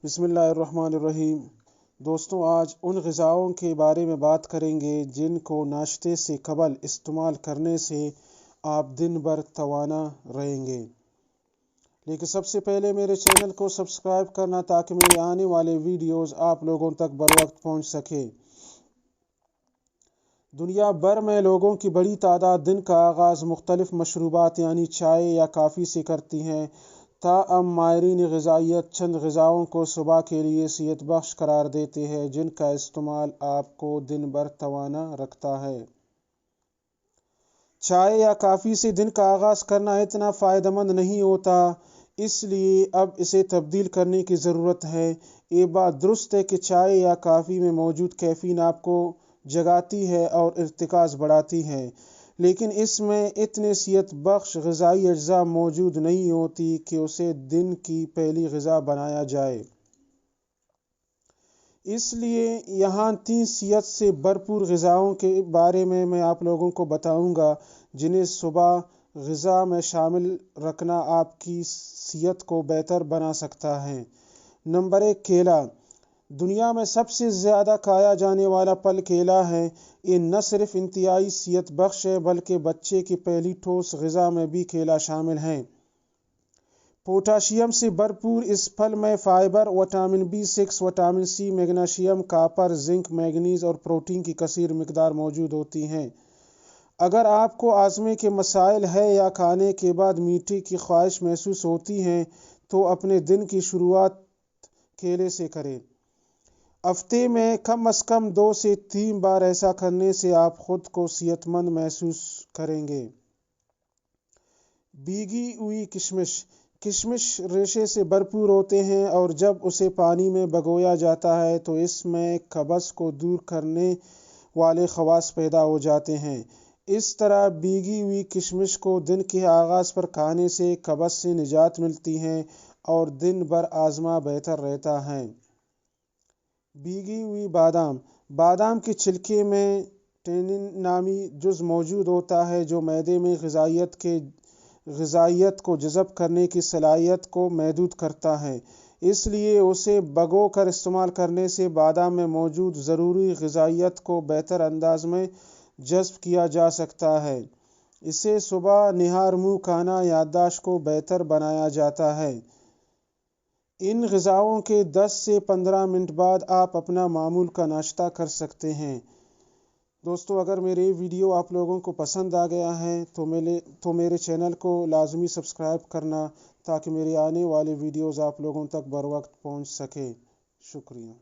بسم اللہ الرحمن الرحیم۔ دوستوں، آج ان غذاؤں کے بارے میں بات کریں گے جن کو ناشتے سے قبل استعمال کرنے سے آپ دن بھر توانا رہیں گے۔ لیکن سب سے پہلے میرے چینل کو سبسکرائب کرنا تاکہ میرے آنے والے ویڈیوز آپ لوگوں تک بروقت پہنچ سکے۔ دنیا بھر میں لوگوں کی بڑی تعداد دن کا آغاز مختلف مشروبات یعنی چائے یا کافی سے کرتی ہیں۔ تاہم ماہرین غذائیت چند غذاؤں کو صبح کے لیے صحت بخش قرار دیتے ہیں جن کا استعمال آپ کو دن بھر توانا رکھتا ہے۔ چائے یا کافی سے دن کا آغاز کرنا اتنا فائدہ مند نہیں ہوتا، اس لیے اب اسے تبدیل کرنے کی ضرورت ہے۔ یہ بات درست ہے کہ چائے یا کافی میں موجود کیفین آپ کو جگاتی ہے اور ارتکاز بڑھاتی ہے، لیکن اس میں اتنے صحت بخش غذائی اجزاء موجود نہیں ہوتی کہ اسے دن کی پہلی غذا بنایا جائے۔ اس لیے یہاں 3 صحت سے بھرپور غذاؤں کے بارے میں آپ لوگوں کو بتاؤں گا جنہیں صبح غذا میں شامل رکھنا آپ کی صحت کو بہتر بنا سکتا ہے۔ نمبر 1، کیلا۔ دنیا میں سب سے زیادہ کھایا جانے والا پھل کیلا ہے۔ یہ نہ صرف انتہائی صحت بخش ہے بلکہ بچے کی پہلی ٹھوس غذا میں بھی کیلا شامل ہے۔ پوٹاشیم سے بھرپور اس پھل میں fibre, vitamin B6، vitamin C، magnesium, copper, zinc, manganese اور پروٹین کی کثیر مقدار موجود ہوتی ہے۔ اگر آپ کو ہاضمے کے مسائل ہیں یا کھانے کے بعد میٹھے کی خواہش محسوس ہوتی ہے تو اپنے دن کی شروعات کیلے سے کریں۔ ہفتے میں کم از کم 2 سے 3 بار ایسا کرنے سے آپ خود کو صحت مند محسوس کریں گے۔ بھیگی ہوئی کشمش۔ کشمش ریشے سے بھرپور ہوتے ہیں اور جب اسے پانی میں بھگویا جاتا ہے تو اس میں قبض کو دور کرنے والے خواص پیدا ہو جاتے ہیں۔ اس طرح بھیگی ہوئی کشمش کو دن کے آغاز پر کھانے سے قبض سے نجات ملتی ہے اور دن بھر ہاضمہ بہتر رہتا ہے۔ بھیگی ہوئی بادام۔ بادام کے چھلکے میں ٹینن نامی جز موجود ہوتا ہے جو معدے میں غذائیت کو جذب کرنے کی صلاحیت کو محدود کرتا ہے، اس لیے اسے بھگو کر استعمال کرنے سے بادام میں موجود ضروری غذائیت کو بہتر انداز میں جذب کیا جا سکتا ہے۔ اسے صبح نہار منہ کھانا یادداشت کو بہتر بنایا جاتا ہے۔ ان غذاؤں کے 10 سے 15 منٹ بعد آپ اپنا معمول کا ناشتہ کر سکتے ہیں۔ دوستو، اگر میرے ویڈیو آپ لوگوں کو پسند آ گیا ہے تو میرے چینل کو لازمی سبسکرائب کرنا تاکہ میرے آنے والے ویڈیوز آپ لوگوں تک بروقت پہنچ سکے۔ شکریہ۔